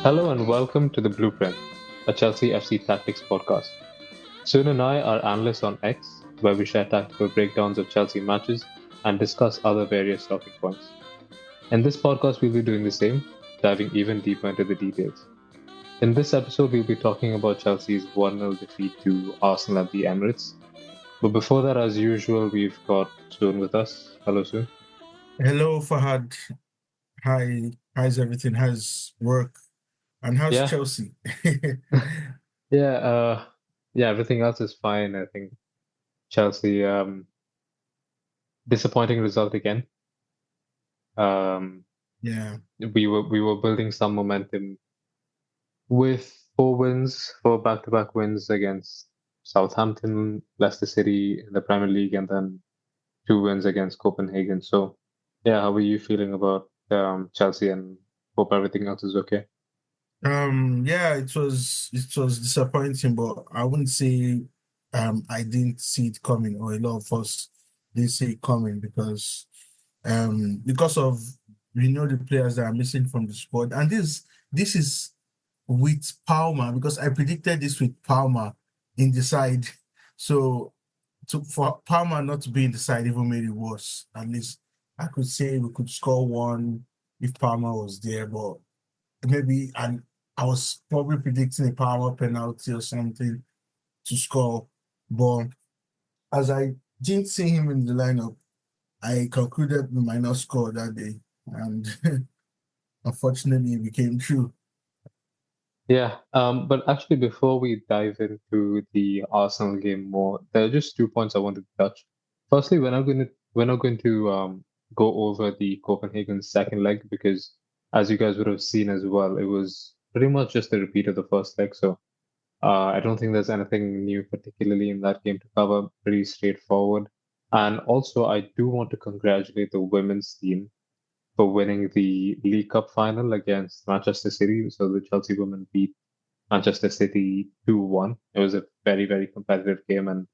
Hello and welcome to The Blueprint, a Chelsea FC tactics podcast. Soon and I are analysts on X, where we share tactical breakdowns of Chelsea matches and discuss other various talking points. In this podcast, we'll be doing the same, diving even deeper into the details. In this episode, we'll be talking about Chelsea's 1-0 defeat to Arsenal at the Emirates. But before that, as usual, we've got Soon with us. Hello, Soon. Hello, Fahad. Hi, how's everything? How's work? And how's Yeah, Chelsea? yeah, yeah. Everything else is fine. I think Chelsea, disappointing result again. Um, Yeah, we were building some momentum with four back-to-back wins against Southampton, Leicester City in the Premier League, and then two wins against Copenhagen. So, yeah, how are you feeling about Chelsea? And hope everything else is okay. yeah, it was disappointing, but I wouldn't say I didn't see it coming, or a lot of us didn't see it coming because of the players that are missing from the squad. And this is with Palmer, because I predicted this with Palmer in the side. So for Palmer not to be in the side even made it worse. At least I could say we could score one if Palmer was there, but maybe and I was probably predicting a Palmer penalty or something to score. But as I didn't see him in the lineup, I concluded we might not score that day. And unfortunately it became true. Yeah, but actually, before we dive into the Arsenal game more, there are just 2 points I wanted to touch. Firstly, we're not going to go over the Copenhagen second leg because, as you guys would have seen as well, it was pretty much just a repeat of the first leg. So, I don't think there's anything new particularly in that game to cover. Pretty straightforward. And also, I do want to congratulate the women's team for winning the League Cup final against Manchester City. So the Chelsea women beat Manchester City 2-1. It was a very, very competitive game, and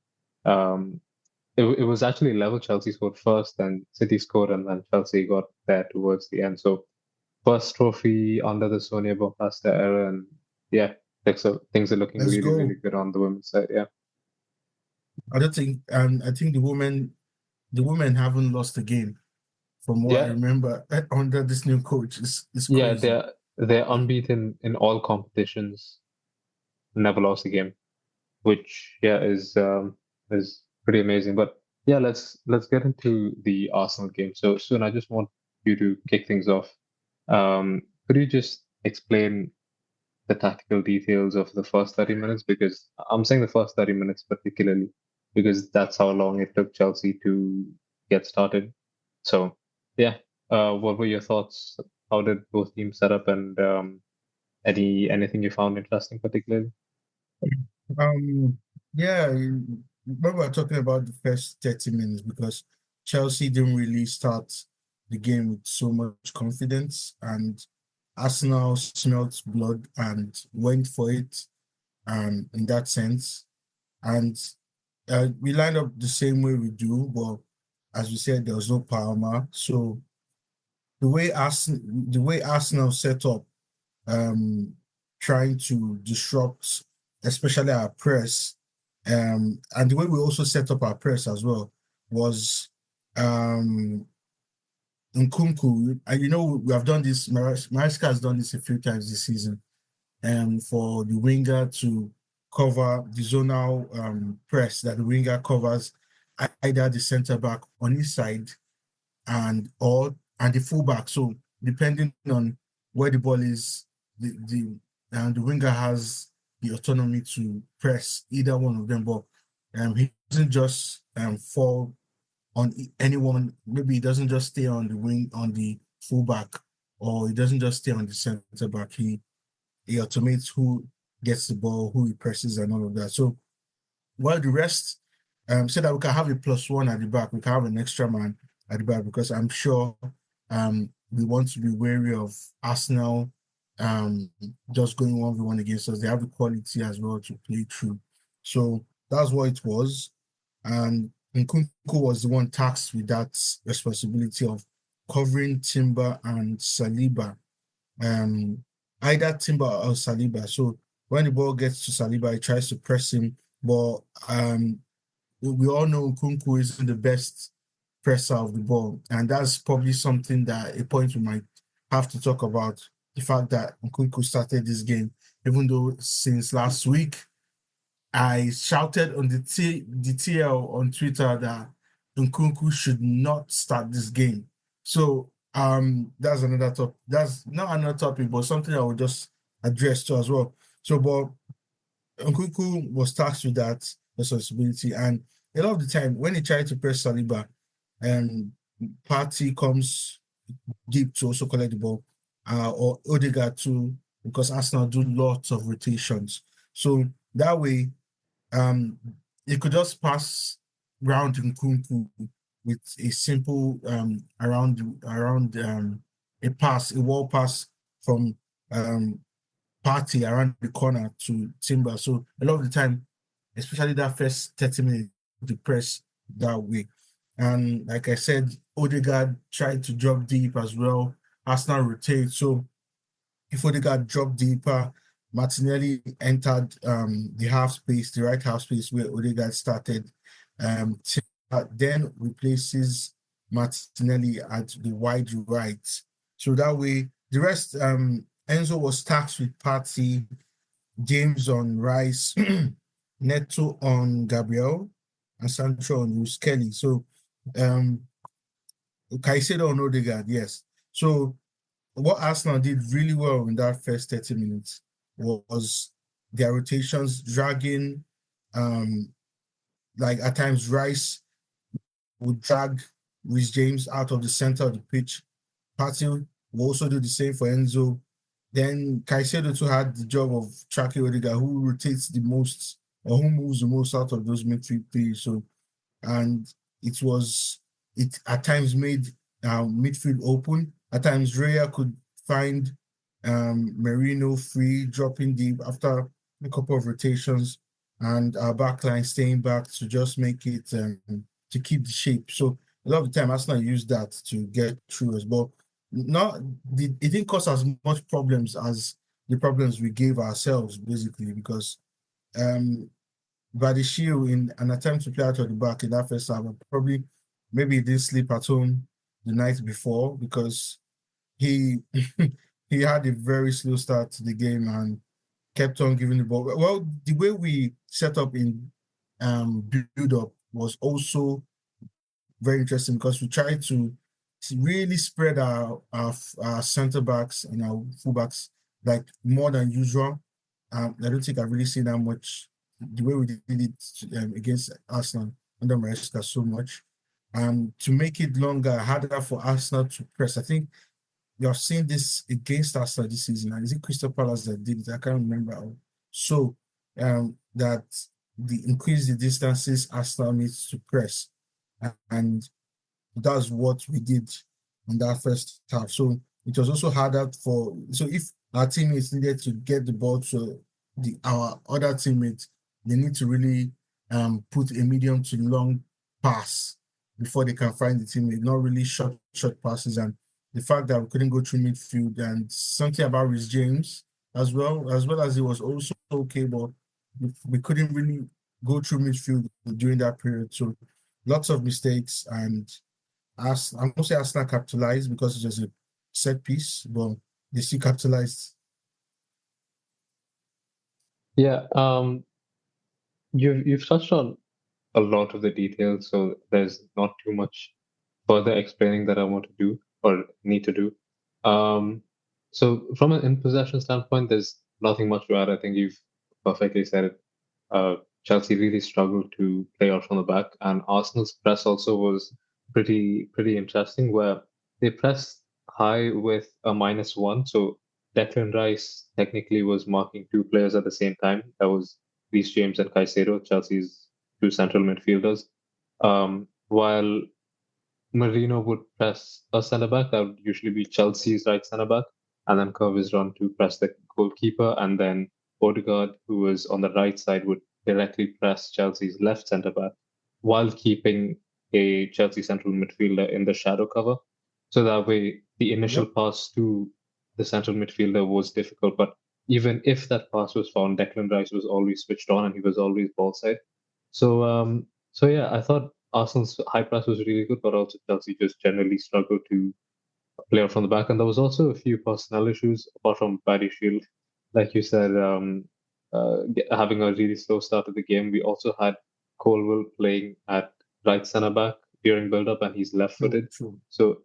um, it was actually level. Chelsea scored first, and City scored, and then Chelsea got there towards the end. So first trophy under the Sonia Bonpasta era, and yeah, things are looking Let's really, really go. good on the women's side. Yeah, I don't think I think the women haven't lost a game from what I yeah, remember under this new coach. It's yeah. crazy. They're unbeaten in all competitions, never lost a game, which yeah is pretty amazing. But yeah, let's get into the Arsenal game. So soon, I just want you to kick things off. Could you just explain the tactical details of the first 30 minutes? Because I'm saying the first 30 minutes particularly because that's how long it took Chelsea to get started. So yeah, what were your thoughts? How did both teams set up, and anything you found interesting particularly? Um, yeah, remember talking about the first 30 minutes because Chelsea didn't really start the game with so much confidence, and Arsenal smelt blood and went for it in that sense. And we lined up the same way we do, but as we said, there was no Palmer. So the way Arsenal set up, um, trying to disrupt, especially our press, and the way we also set up our press as well was um Nkunku. And we have done this. Maresca has done this a few times this season, and for the winger to cover the zonal press that the winger covers either the centre back on his side and the fullback. So depending on where the ball is, the winger has the autonomy to press either one of them. But he doesn't just fall on anyone. Maybe he doesn't just stay on the wing on the fullback, or he doesn't just stay on the centre back. He automates who gets the ball, who he presses, and all of that. So while the rest so that we can have a plus one at the back, we can have an extra man at the back because I'm sure we want to be wary of Arsenal um, just going 1v1 against us. They have the quality as well to play through. So that's what it was. And Nkunku was the one tasked with that responsibility of covering Timber and Saliba. Um, either Timber or Saliba. So when the ball gets to Saliba, he tries to press him, but we all know Nkunku isn't the best presser of the ball, and that's probably something that a point we might have to talk about. The fact that Nkunku started this game, even though since last week I shouted on the TL on Twitter that Nkunku should not start this game. So that's another topic. That's not another topic, but something I will just address too as well. So, but Nkunku was tasked with that responsibility, and a lot of the time when he tried to press Saliba, um, Party comes deep to also collect the ball, or Odegaard too, because Arsenal do lots of rotations. So that way um, you could just pass round Nkunku with a simple around a pass, a wall pass from um, Party around the corner to Timber. So a lot of the time, especially that first 30 minutes, the press that way. And like I said, Odegaard tried to drop deep as well. Arsenal rotate. So if Odegaard dropped deeper, Martinelli entered the half space, the right half space where Odegaard started. Then replaces Martinelli at the wide right. So that way, the rest, Enzo was tasked with Partey, James on Rice, Neto on Gabriel, and Sancho on Luis Kelly. So um, Caicedo on Odegaard, yes. So what Arsenal did really well in that first 30 minutes was their rotations, dragging, um, like at times Rice would drag Reece James out of the center of the pitch. Partey will also do the same for Enzo. Then Caicedo too had the job of tracking Odegaard, who rotates the most or who moves the most out of those midfield players. So and it at times made midfield open. At times Raya could find Merino free, dropping deep after a couple of rotations, and our backline staying back to just make it to keep the shape. So a lot of the time Arsenal used that to get through us, but not it didn't cause as much problems as the problems we gave ourselves basically because um Badishiu in an attempt to play out of the back in that first half, probably maybe he didn't sleep at home the night before because he he had a very slow start to the game and kept on giving the ball. Well, the way we set up in build up was also very interesting because we tried to really spread our center backs and our fullbacks like more than usual. I don't think I've really seen that much the way we did it against Arsenal under Maresca so much. To make it longer, harder for Arsenal to press. I think you're seeing this against Arsenal this season. And is it Crystal Palace that did it? I can't remember. So that the increase the distances Arsenal needs to press. And that's what we did in that first half. So it was also harder for so if our teammates needed to get the ball to our other teammates, they need to really put a medium to long pass before they can find the teammate, not really short passes. And the fact that we couldn't go through midfield and something about Rhys James as it was also okay, but we couldn't really go through midfield during that period. So lots of mistakes and I'm gonna say Arsenal capitalized because it was a set piece, but they still capitalized. Yeah, you've touched on a lot of the details, so there's not too much further explaining that I want to do or need to do. So from an in possession standpoint, there's nothing much to add. I think you've perfectly said it. Chelsea really struggled to play out from the back, and Arsenal's press also was pretty interesting, where they pressed high with a -1. So Declan Rice technically was marking two players at the same time. That was Reece James and Caicedo, Chelsea's two central midfielders. While Marino would press a centre back, that would usually be Chelsea's right centre back, and then curve his run to press the goalkeeper, and then Odegaard, who was on the right side, would directly press Chelsea's left centre back while keeping a Chelsea central midfielder in the shadow cover. So that way, the initial Yep. pass to the central midfielder was difficult. But even if that pass was found, Declan Rice was always switched on and he was always ball side. So yeah, I thought Arsenal's high press was really good, but also Chelsea just generally struggled to play out from the back. And there was also a few personnel issues apart from Paddy Shield, like you said, having a really slow start of the game. We also had Colwell playing at right centre back during build up, and he's left True, footed. true. So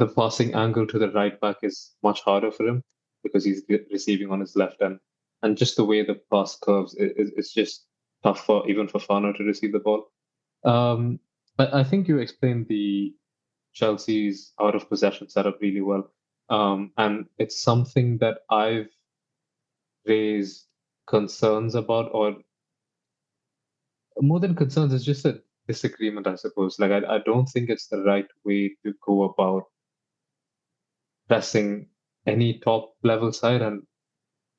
the passing angle to the right back is much harder for him because he's receiving on his left end, and just the way the pass curves, it's just tough for even for Fana to receive the ball. Um, I think you explained the Chelsea's out of possession setup really well, and it's something that I've raised concerns about, or more than concerns, it's just a disagreement, I suppose. Like I don't think it's the right way to go about pressing any top level side, and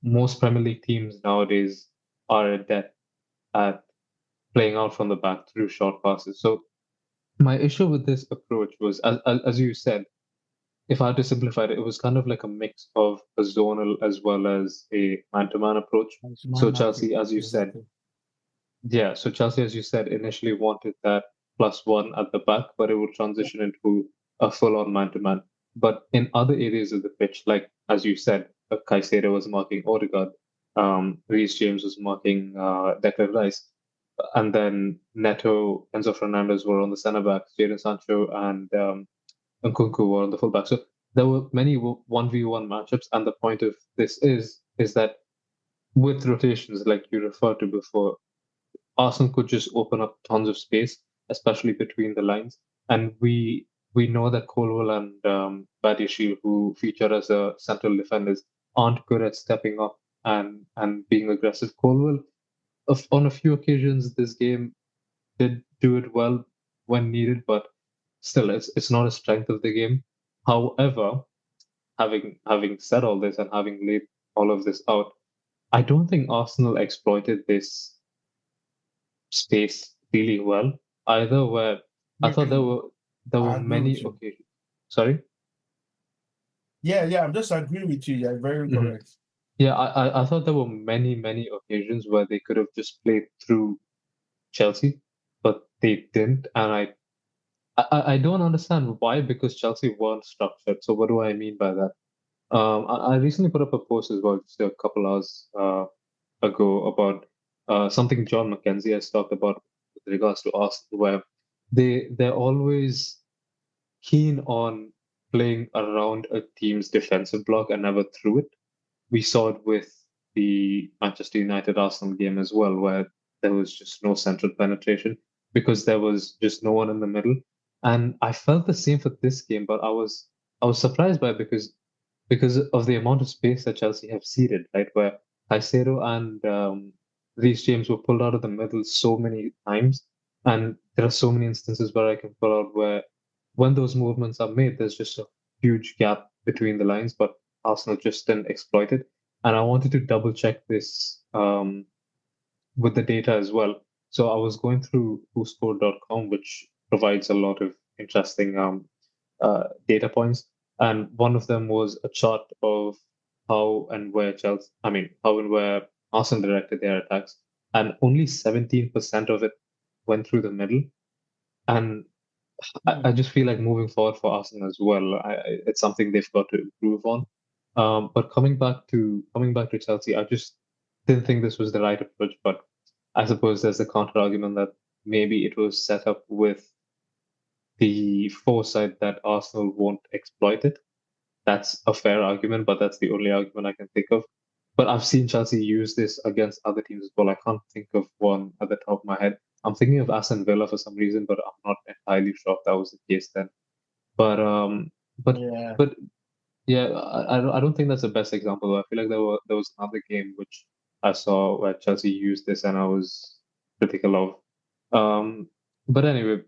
most Premier League teams nowadays are adept at playing out from the back through short passes. So my issue with this approach was, as you said, if I had to simplify it, it was kind of like a mix of a zonal as well as a man-to-man approach. It's So man Chelsea, marking. as you said, Exactly. yeah, so Chelsea, as you said, initially wanted that +1 at the back, but it would Yeah. transition into a full-on man-to-man. But in other areas of the pitch, like as you said, Caicedo was marking Odegaard, Reece James was marking Declan Rice, and then Neto, Enzo Fernandez were on the centre backs, Jadon Sancho and Nkunku were on the full back. So there were many 1v1 matchups, and the point of this is that with rotations, like you referred to before, Arsenal could just open up tons of space, especially between the lines. And we know that Colwell and Badiashile, who feature as central defenders, aren't good at stepping up and being aggressive. Colwell, on a few occasions this game, did do it well when needed, but still, it's not a strength of the game. However, having said all this and having laid all of this out, I don't think Arsenal exploited this space really well either. Where I thought Really, there were I agree many with you. occasions. Sorry. Yeah, yeah, I'm just agreeing with you. You're very Hmm. correct. Yeah, I thought there were many occasions where they could have just played through Chelsea, but they didn't, and I don't understand why, because Chelsea weren't structured. So what do I mean by that? I recently put up a post as well, just a couple hours ago, about something John McKenzie has talked about with regards to Arsenal, where they're always keen on playing around a team's defensive block and never through it. We saw it with the Manchester United Arsenal game as well, where there was just no central penetration because there was just no one in the middle. And I felt the same for this game, but I was surprised by it because of the amount of space that Chelsea have ceded, right? Where Caicedo and Reece James were pulled out of the middle so many times, and there are so many instances where I can pull out where when those movements are made, there's just a huge gap between the lines, but Arsenal just didn't exploit it. And I wanted to double check this with the data as well. So I was going through whoscored.com, which provides a lot of interesting data points. And one of them was a chart of how and where Arsenal directed their attacks. And only 17% of it went through the middle. And I Hmm. just feel like moving forward for Arsenal as well, it's something they've got to improve on. But coming back to Chelsea, I just didn't think this was the right approach. But I suppose there's a counter argument that maybe it was set up with the foresight that Arsenal won't exploit it. That's a fair argument, but that's the only argument I can think of. But I've seen Chelsea use this against other teams as well. I can't think of one at the top of my head. I'm thinking of Aston Villa for some reason, but I'm not entirely sure if that was the case then. But but Yeah. but yeah, I don't think that's the best example. I feel like there was another game which I saw where Chelsea used this and I was critical of. But anyway,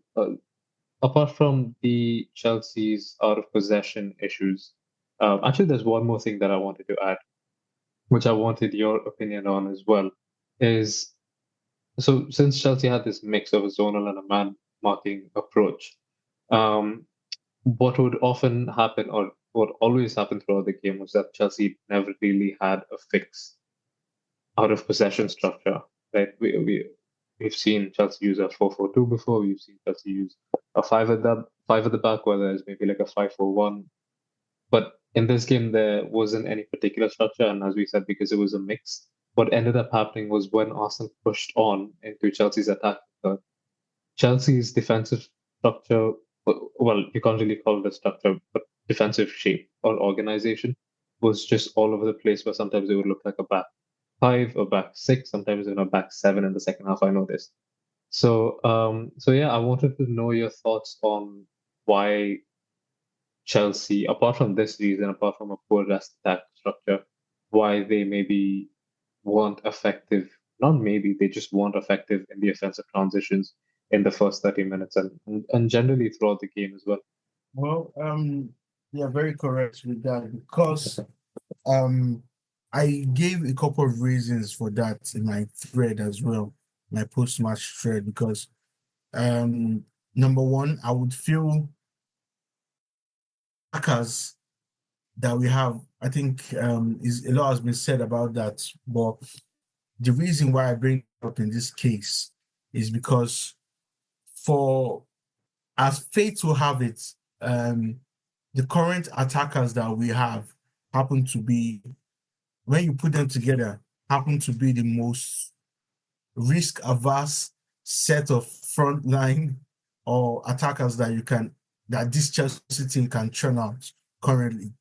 apart from the Chelsea's out of possession issues, actually, there's one more thing that I wanted to add, which I wanted your opinion on as well. Is so since Chelsea had this mix of a zonal and a man marking approach, what would often happen, or what always happened throughout the game was that Chelsea never really had a fixed out of possession structure. Right? We've seen Chelsea use a 4-4-2 before. We've seen Chelsea use a five at the back, where there's maybe like a 5-4-1. But in this game, there wasn't any particular structure, and as we said, because it was a mix, what ended up happening was when Arsenal pushed on into Chelsea's attack, Chelsea's defensive structure, well, you can't really call it a structure, but defensive shape or organization was just all over the place, where sometimes it would look like a back five or back six, sometimes even a back seven in the second half. I noticed. So yeah, I wanted to know your thoughts on why Chelsea, apart from this reason, apart from a poor rest attack structure, why they maybe weren't effective. Not maybe, they just weren't effective in the offensive transitions in the first 30 minutes and generally throughout the game as well. Well, you're very correct with that because um, I gave a couple of reasons for that in my thread as well, my post-match thread, because number one, I would feel hackers that we have. I think is a lot has been said about that, but the reason why I bring it up in this case is because for as fate will have it, the current attackers that we have happen to be, when you put them together, happen to be the most risk averse set of frontline or attackers that that this Chelsea team can churn out currently.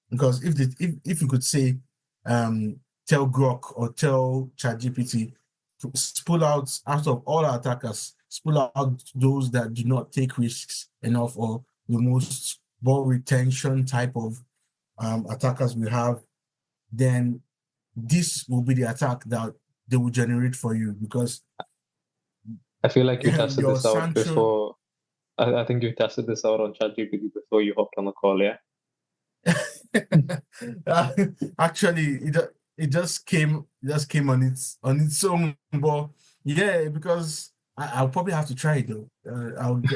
Because if you could say, tell Grok or tell ChatGPT to pull out of all our attackers, pull out those that do not take risks enough or the most ball retention type of attackers we have, then this will be the attack that they will generate for you because I feel like you tested your this out Sancho. before. I think you tested this out on ChatGPT before you hopped on the call, yeah? Actually, it just came on its own, but yeah, because I'll probably have to try it though.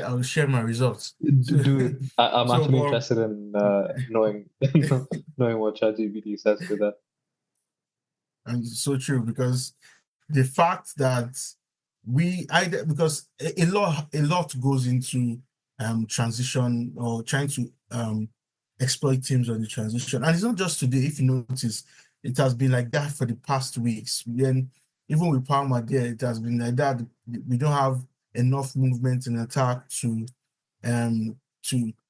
I'll share my results. So, Do it. I'm so actually but interested in knowing knowing what ChatGPT says to that. and it's so true because the fact that because a lot goes into transition or trying to exploit teams on the transition, and it's not just today. If you notice, it has been like that for the past weeks. Then even with Palmer there, it has been like that. We don't have enough movement in attack to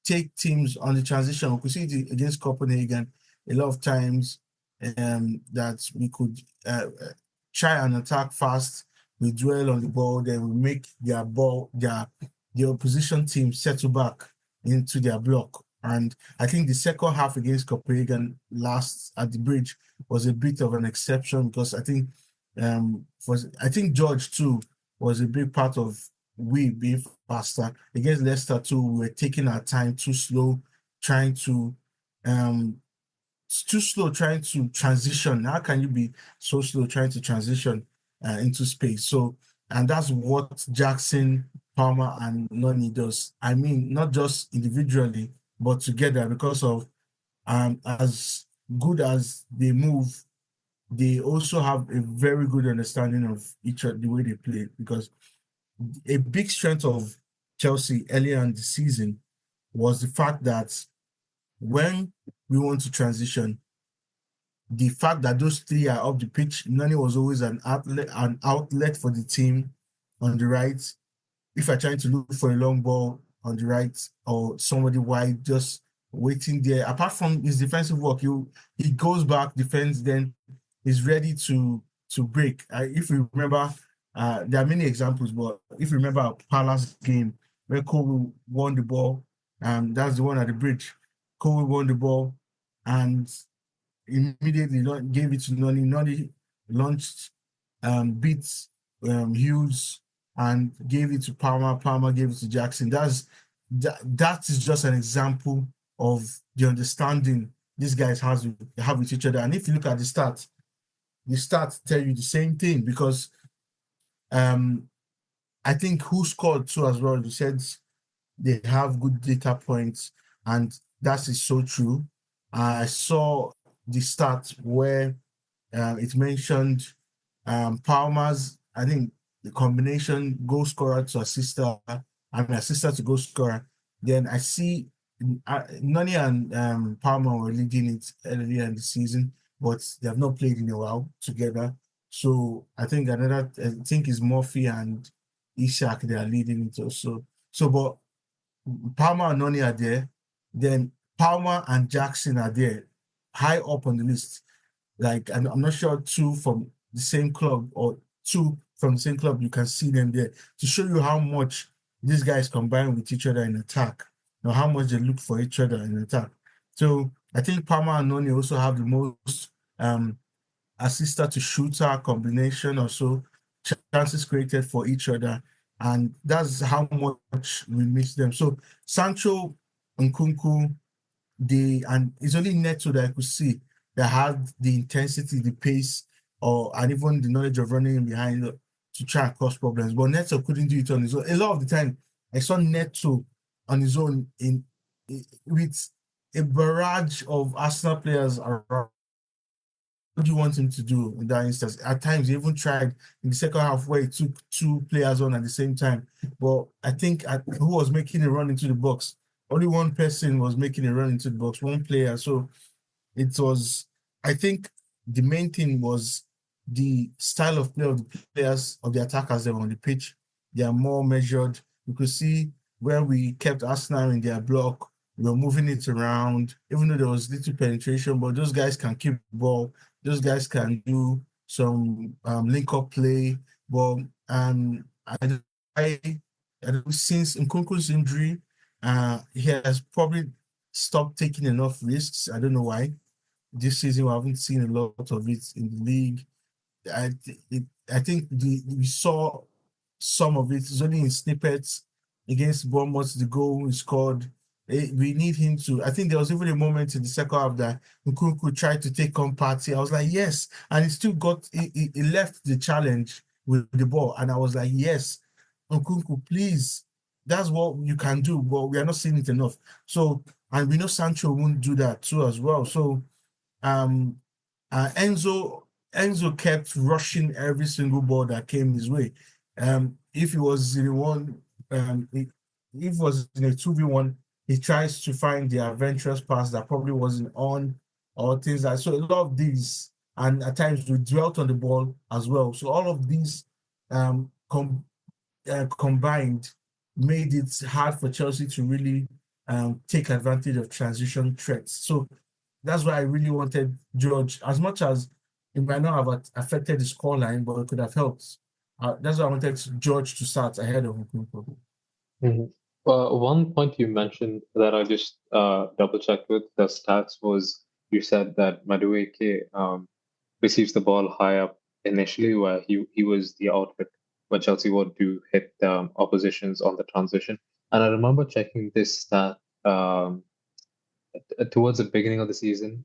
take teams on the transition. We could see it against Copenhagen a lot of times, that we could try and attack fast. We dwell on the ball, then we make the opposition team settle back into their block. And I think the second half against Copenhagen last at the bridge was a bit of an exception because I think George too was a big part of we being faster. Against Leicester too, we were taking our time too slow, trying to um too slow trying to transition. How can you be so slow trying to transition into space? So, and that's what Jackson, Palmer, and Noni does. I mean, not just individually, but together because of as good as they move, they also have a very good understanding of each other, the way they play. Because a big strength of Chelsea earlier in the season was the fact that when we want to transition, the fact that those three are up the pitch, Nani was always an outlet for the team on the right. If you're trying to look for a long ball on the right or somebody wide, just waiting there. Apart from his defensive work, he goes back, defends, then is ready to break. If you remember, there are many examples, but if you remember our Palace game where Cole won the ball, that's the one at the bridge. Cole won the ball, and immediately gave it to Noni. Noni launched, beat Hughes and gave it to Palmer. Palmer gave it to Jackson. That is just an example of the understanding these guys have with each other. And if you look at the stats tell you the same thing because I think who scored too as well. You said they have good data points, and that is so true. I saw the stat where it mentioned Palmer's, I think the combination goal scorer to assister, I mean assister to goal scorer. Then I see Nani and Palmer were leading it earlier in the season, but they have not played in a while together. So I think is Murphy and Ishak they are leading it also. So, but Palmer and Nani are there. Then Palmer and Jackson are there, high up on the list. Like, and I'm not sure two from the same club or two from the same club, you can see them there to show you how much these guys combine with each other in attack, how much they look for each other in attack. So I think Palmer and Noni also have the most assistant to shooter combination or so, chances created for each other. And that's how much we miss them. So Sancho and Kunku, and it's only Neto that I could see that had the intensity, the pace, and even the knowledge of running in behind to try and cause problems. But Neto couldn't do it on his own. A lot of the time, I saw Neto on his own with a barrage of Arsenal players around. What do you want him to do in that instance? At times, he even tried in the second half where he took two players on at the same time. But I think who was making a run into the box? Only one person was making a run into the box, one player. So it was, I think the main thing was the style of play of the players, of the attackers that were on the pitch. They are more measured. You could see where we kept Arsenal in their block. We were moving it around, even though there was little penetration, but those guys can keep the ball. Those guys can do some link up play. But I, since Nkunku's injury, he has probably stopped taking enough risks. I don't know why. This season, we haven't seen a lot of it in the league. I I think we saw some of it. It's only in snippets against Bournemouth. The goal he scored. We need him to. I think there was even a moment in the second half that Nkunku tried to take on Party. I was like, yes, and he still got. He left the challenge with the ball, and I was like, yes, Nkunku, please. That's what you can do, but we are not seeing it enough. So, and we know Sancho won't do that too as well. So um, Enzo kept rushing every single ball that came his way. If he was in one, if it was in a 2v1, he tries to find the adventurous pass that probably wasn't on or things like so. A lot of these, and at times we dwelt on the ball as well. So all of these combined made it hard for Chelsea to really take advantage of transition threats. So that's why I really wanted George, as much as it might not have affected the scoreline, but it could have helped. That's why I wanted George to start ahead of Nkunku. Mhm. One point you mentioned that I just double checked with the stats was you said that Madueke receives the ball high up initially, where he was the outlet when Chelsea want to hit oppositions on the transition. And I remember checking this stat towards the beginning of the season,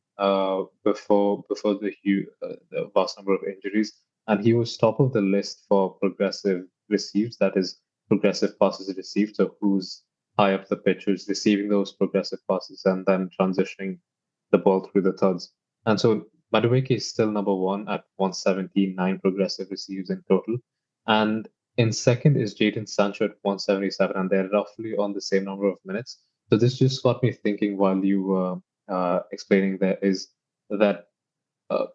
before the vast number of injuries, and he was top of the list for progressive receives. That is progressive passes received. So who's high up the pitch, who's receiving those progressive passes and then transitioning the ball through the thirds. And so Madueke is still number one at 179 progressive receives in total, and in second is Jadon Sancho at 177, and they're roughly on the same number of minutes. So this just got me thinking while you were explaining there is that uh,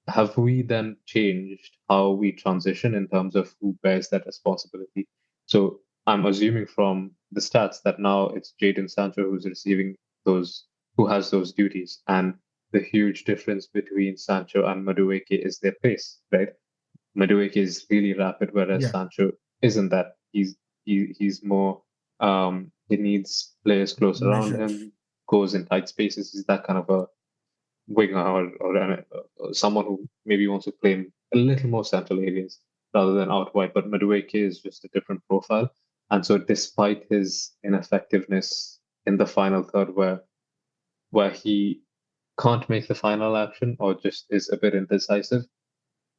have we then changed how we transition in terms of who bears that responsibility? So I'm assuming from the stats that now it's Jadon Sancho who's receiving who has those duties, and the huge difference between Sancho and Madueke is their pace, right? Madueke is really rapid, whereas Yeah, Sancho isn't that. He's more he needs players close around measured. him, goes in tight spaces. He's that kind of a winger or someone who maybe wants to play a little more central areas rather than out wide. But Madueke is just a different profile, and so despite his ineffectiveness in the final third, where he can't make the final action or just is a bit indecisive,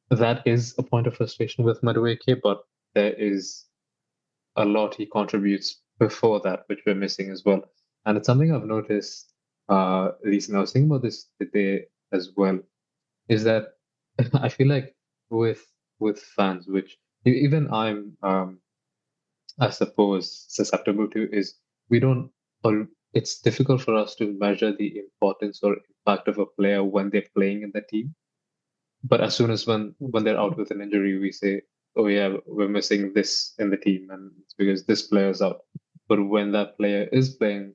that is a point of frustration with Madueke, but there is a lot he contributes before that, which we're missing as well. And it's something I've noticed. recently. I was thinking about this today as well. Is that I feel like with with fans, which even I'm I suppose susceptible to, is we don't or it's difficult for us to measure the importance or impact of a player when they're playing in the team. But as soon as when they're out with an injury, we say, "Oh yeah, we're missing this in the team, and it's because this player's out." But when that player is playing,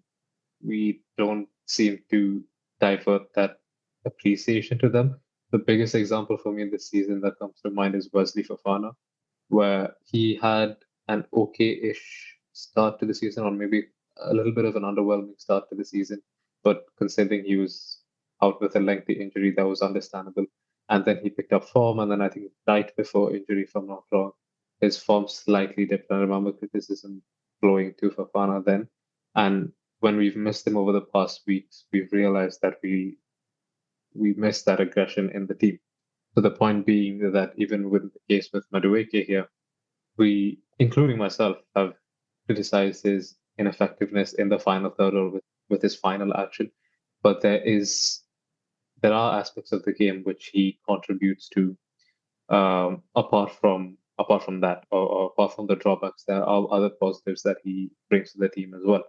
we don't seem to divert that appreciation to them. The biggest example for me in this season that comes to mind is Wesley Fofana, where he had an okay-ish start to the season, or maybe a little bit of an underwhelming start to the season. But considering he was out with a lengthy injury, that was understandable. And then he picked up form, and then I think right before injury, if I'm not wrong, his form slightly dipped. I remember criticism flowing to Fafana then. And when we've missed him over the past weeks, we've realized that we missed that aggression in the team. So the point being that even with the case with Madueke here, we, including myself, have criticized his ineffectiveness in the final third or with his final action. But there are aspects of the game which he contributes to, apart from that, or apart from the drawbacks. There are other positives that he brings to the team as well.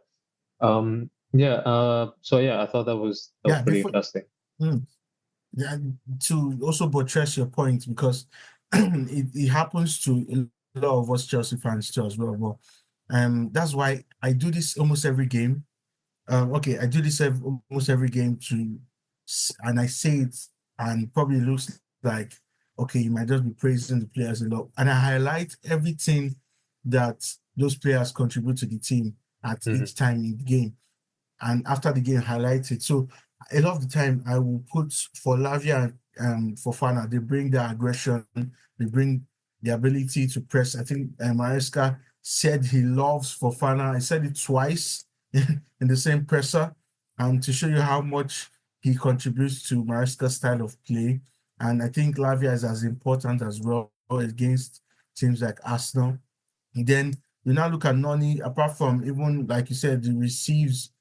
Yeah. So yeah, I thought that was Yeah, pretty before interesting. mm, yeah, to also buttress your point because it happens to a lot of us Chelsea fans too as well. But that's why I do this almost every game. Okay, I do this almost every game and I say it, and probably looks like okay, you might just be praising the players a lot, and I highlight everything that those players contribute to the team at Hmm. each time in the game and after the game highlight it. So a lot of the time I will put for Lavia and for Fana, they bring their aggression, they bring the ability to press. I think Maresca said he loves Fofana. I said it twice in the same presser, and to show you how much he contributes to Maresca's style of play. And I think Lavia is as important as well against teams like Arsenal. And then we now look at Noni, apart from even like you said, the receives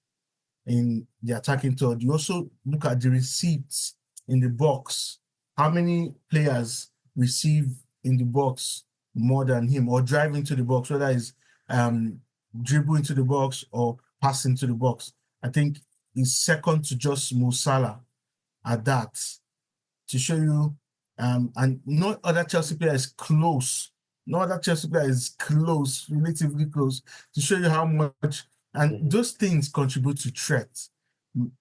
in the attacking third. You also look at the receipts in the box. How many players receive in the box more than him or drive into the box, whether it's um, dribble into the box or pass into the box? I think he's second to just Mo Salah at that to show you, and no other Chelsea player is close. No other Chelsea player is close, relatively close, to show you how much. And Hmm. those things contribute to threats,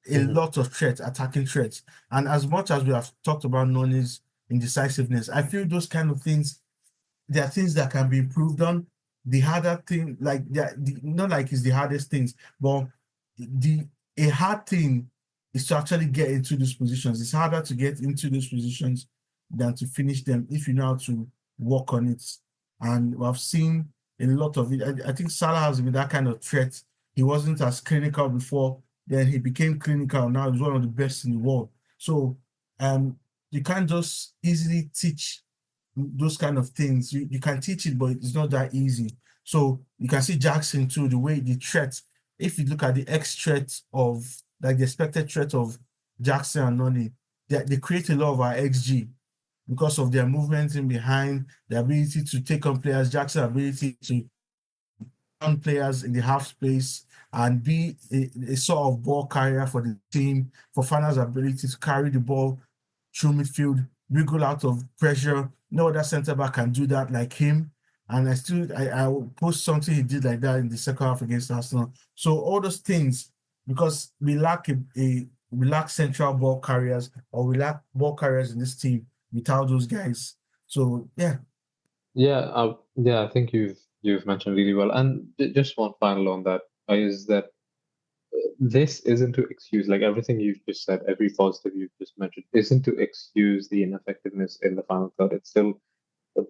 a Hmm. lot of threats, attacking threats. And as much as we have talked about Noni's indecisiveness, I feel those kind of things there are things that can be improved on. The harder thing, like not like it's the hardest things, but the a hard thing is to actually get into those positions. It's harder to get into those positions than to finish them if you know how to work on it. And I've seen a lot of it. I think Salah has been that kind of threat. He wasn't as clinical before, then he became clinical. Now he's one of the best in the world. So um, you can't just easily teach those kind of things. You can teach it, but it's not that easy. So you can see Jackson too, the way the threat, if you look at the X threat of like the expected threat of Jackson and Noni, they create a lot of our XG because of their movement in behind, the ability to take on players, Jackson's ability to on players in the half space and be a sort of ball carrier for the team, for Fana's ability to carry the ball through midfield, wriggle out of pressure. No other centre back can do that like him. And I will post something he did like that in the second half against Arsenal. So all those things, because we lack central ball carriers or we lack ball carriers in this team without those guys. So yeah, Yeah, I think you've mentioned really well. And just one final on that is that this isn't to excuse, like everything you've just said, every positive you've just mentioned, isn't to excuse the ineffectiveness in the final third. It's still,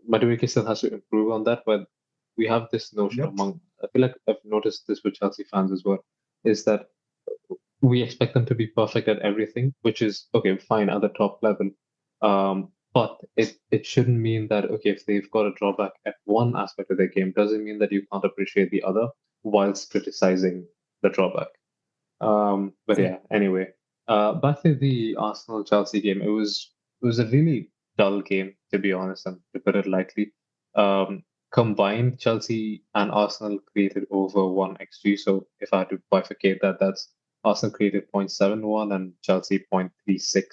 Madueke still has to improve on that, but we have this notion yep, among, I feel like I've noticed this with Chelsea fans as well, is that we expect them to be perfect at everything, which is okay, fine at the top level. But it shouldn't mean that okay, if they've got a drawback at one aspect of their game, doesn't mean that you can't appreciate the other whilst criticizing the drawback. But yeah, anyway, back to the Arsenal Chelsea game. It was a really dull game, to be honest, and to put it lightly. Um, Combined, Chelsea and Arsenal created over one XG. So if I had to bifurcate that, that's Arsenal created 0.71 and Chelsea 0.36.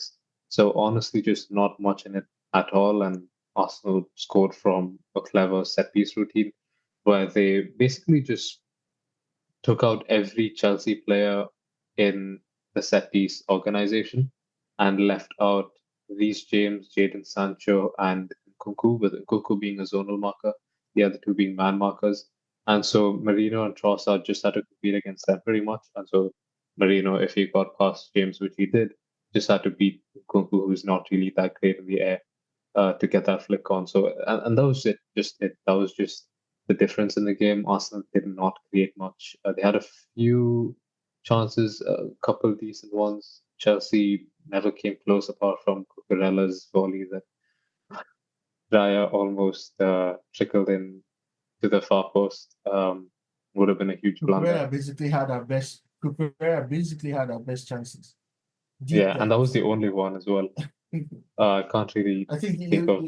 So honestly, just not much in it at all. And Arsenal scored from a clever set piece routine where they basically just took out every Chelsea player in the set piece organization and left out Reece James, Jadon Sancho, and Nkunku, with Nkunku being a zonal marker, the other two being man markers. And so Marino and Trossard just had to compete against them pretty much. And so Marino, if he got past James, which he did, just had to beat Nkunku, who's not really that great in the air, to get that flick on. So, and that was it. Just it. That was just the difference in the game. Arsenal did not create much. They had a few chances, a couple decent ones. Chelsea never came close, apart from Cucurella's volley that Raya almost trickled in to the far post. Would have been a huge blunder. Cucurella basically had our best chances. Deep Yeah, and that was left. the only one as well. I can't really I think think of.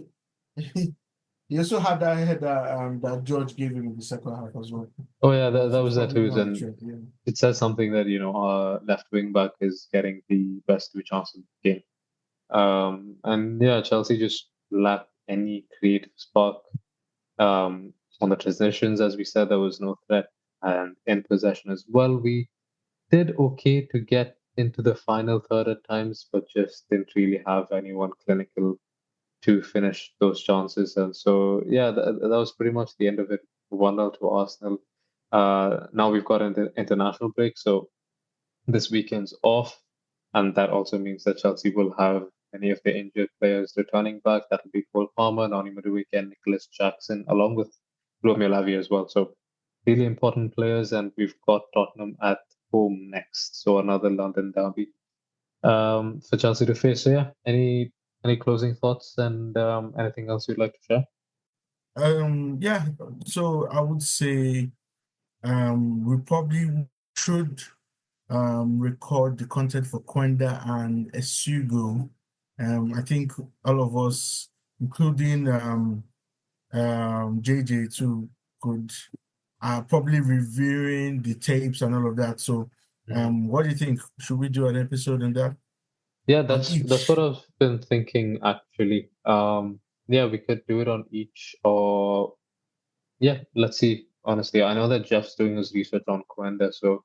he also had that header that George gave him in the second half as well. Oh yeah, that Was was that probably too. one of the And threat, yeah. it says something that our left wing back is getting the best of chance in the game. And yeah, Chelsea just lacked any creative spark. On the transitions, as we said, there was no threat, and in possession as well, we did okay to get into the final third at times, but just didn't really have anyone clinical to finish those chances. And so, yeah, that was pretty much the end of it. 1-0 to Arsenal. Now we've got an international break, so this weekend's off, and that also means that Chelsea will have many of the injured players returning back. That'll be Cole Palmer, Noni Madueke, and Nicholas Jackson, along with Romeo Lavia as well. So really important players, and we've got Tottenham at home next, so another London derby for Chelsea to face. So yeah, any closing thoughts and anything else you'd like to share? Yeah, so I would say we probably should record the content for Quenda and Esugo. I think all of us, including JJ too, could probably reviewing the tapes and all of that. So, Mhm. what do you think? Should we do an episode on that Yeah, on that's what each? I've been thinking actually. Yeah, we could do it on each, or yeah, let's see. Honestly, I know that Jeff's doing his research on Coenda, so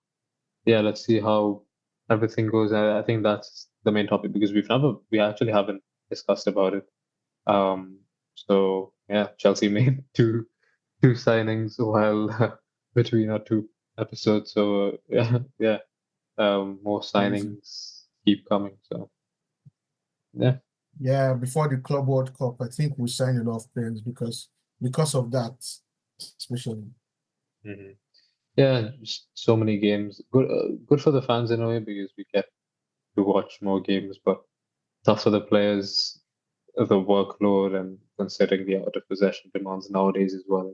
yeah, let's see how everything goes. I think that's the main topic because we actually haven't discussed about it. Um, so yeah, Chelsea made two signings while between our two episodes. So yeah, yeah, more Crazy. signings keep coming. So yeah. Yeah, before the Club World Cup, I think we signed a lot of players because of that, especially. Hmm. Yeah, just so many games. Good for the fans in a way because we get to watch more games, but tough for the players, the workload, and considering the out of possession demands nowadays as well.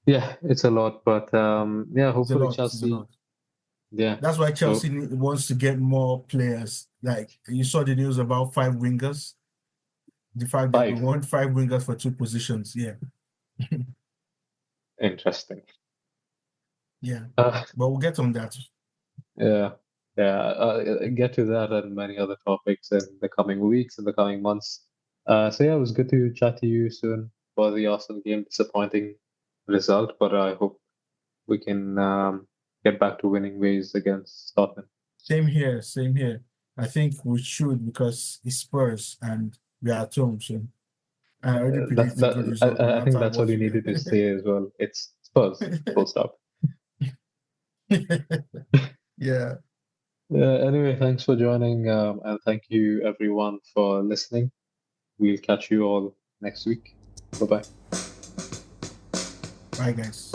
It's a lot, but yeah, It's a hopefully lot. It's a Chelsea. lot. Yeah, That's why Chelsea so wants to get more players. Like you saw the news about five wingers. The fact that we five. want five wingers for two positions. Yeah, Interesting. yeah. Uh, But we'll get on that. yeah, yeah. Get to that and many other topics in the coming weeks and the coming months. So yeah, it was good to chat to you soon for the Arsenal game. Disappointing result, but I hope we can get back to winning ways against Tottenham. Same here. Same here. I think we should because it's Spurs and we are at home. So I already That predict a that good result no I think matter that's all what you we needed to say as well. It's Spurs. Full stop. Yeah. Anyway, thanks for joining, and thank you everyone for listening. We'll catch you all next week. Bye bye. Bye, guys.